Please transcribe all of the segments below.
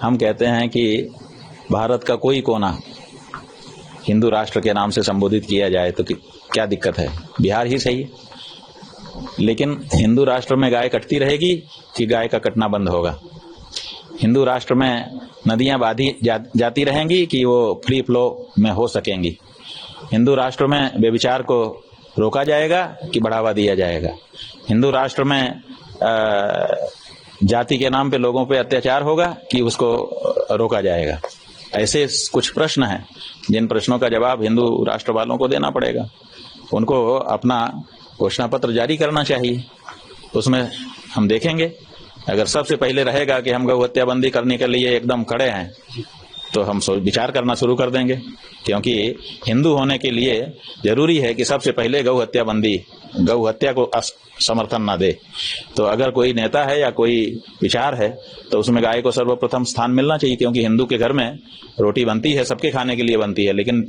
हम कहते हैं कि भारत का कोई कोना हिंदू राष्ट्र के नाम से संबोधित किया जाए तो क्या दिक्कत है, बिहार ही सही है। लेकिन हिंदू राष्ट्र में गाय कटती रहेगी कि गाय का कटना बंद होगा? हिंदू राष्ट्र में नदियां बांधी जाती रहेंगी कि वो फ्री फ्लो में हो सकेंगी? हिंदू राष्ट्र में व्यभिचार को रोका जाएगा कि बढ़ावा दिया जाएगा? हिंदू राष्ट्र में जाति के नाम पे लोगों पे अत्याचार होगा कि उसको रोका जाएगा? ऐसे कुछ प्रश्न हैं जिन प्रश्नों का जवाब हिंदू राष्ट्र वालों को देना पड़ेगा। उनको अपना घोषणा पत्र जारी करना चाहिए। उसमें हम देखेंगे, अगर सबसे पहले रहेगा कि हम गौ हत्या बंदी करने के लिए एकदम खड़े हैं तो हम विचार करना शुरू कर देंगे, क्योंकि हिंदू होने के लिए जरूरी है कि सबसे पहले गौ हत्या बंदी, गौ हत्या को समर्थन ना दे। तो अगर कोई नेता है या कोई विचार है तो उसमें गाय को सर्वप्रथम स्थान मिलना चाहिए, क्योंकि हिंदू के घर में रोटी बनती है, सबके खाने के लिए बनती है, लेकिन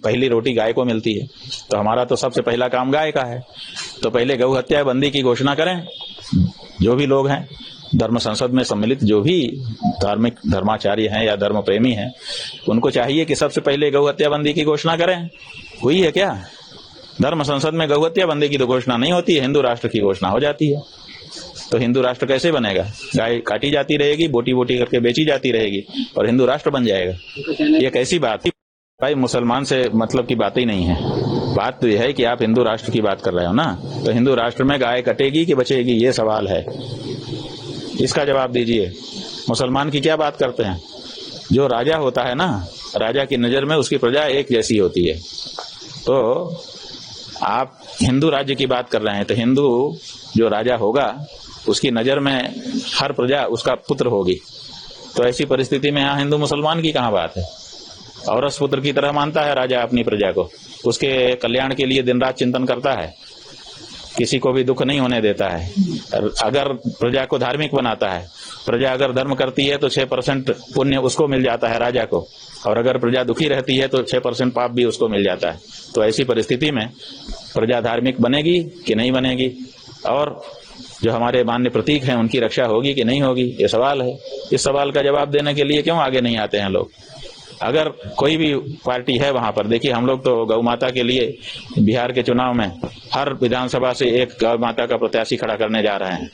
पहली रोटी गाय को मिलती है। तो हमारा तो सबसे पहला काम गाय का है। तो पहले गौ हत्या बंदी की घोषणा करें। जो भी लोग हैं धर्म संसद में सम्मिलित, जो भी धार्मिक धर्माचार्य हैं या धर्म प्रेमी हैं, उनको चाहिए कि सबसे पहले गौ हत्या बंदी की घोषणा करें। हुई है क्या? धर्म संसद में गौ हत्या बंदी की तो घोषणा नहीं होती है, हिंदू राष्ट्र की घोषणा हो जाती है। तो हिंदू राष्ट्र कैसे बनेगा? गाय काटी जाती रहेगी, बोटी बोटी करके बेची जाती रहेगी और हिंदू राष्ट्र बन जाएगा। ये कैसी बात है भाई? मुसलमान से मतलब की बात ही नहीं है। बात तो यह है कि आप हिंदू राष्ट्र की बात कर रहे हो ना, तो हिंदू राष्ट्र में गाय कटेगी कि बचेगी, ये सवाल है। इसका जवाब दीजिए। मुसलमान की क्या बात करते हैं? जो राजा होता है ना, राजा की नजर में उसकी प्रजा एक जैसी होती है। तो आप हिंदू राज्य की बात कर रहे हैं, तो हिंदू जो राजा होगा उसकी नजर में हर प्रजा उसका पुत्र होगी। तो ऐसी परिस्थिति में यहाँ हिंदू मुसलमान की कहाँ बात है? औरस पुत्र की तरह मानता है राजा अपनी प्रजा को, उसके कल्याण के लिए दिन रात चिंतन करता है, किसी को भी दुख नहीं होने देता है। अगर प्रजा को धार्मिक बनाता है, प्रजा अगर धर्म करती है तो 6% पुण्य उसको मिल जाता है राजा को, और अगर प्रजा दुखी रहती है तो 6% पाप भी उसको मिल जाता है। तो ऐसी परिस्थिति में प्रजा धार्मिक बनेगी कि नहीं बनेगी, और जो हमारे मान्य प्रतीक हैं उनकी रक्षा होगी कि नहीं होगी, ये सवाल है। इस सवाल का जवाब देने के लिए क्यों आगे नहीं आते हैं लोग? अगर कोई भी पार्टी है वहां पर, देखिए हम लोग तो गौ माता के लिए बिहार के चुनाव में हर विधानसभा से एक गौ माता का प्रत्याशी खड़ा करने जा रहे हैं।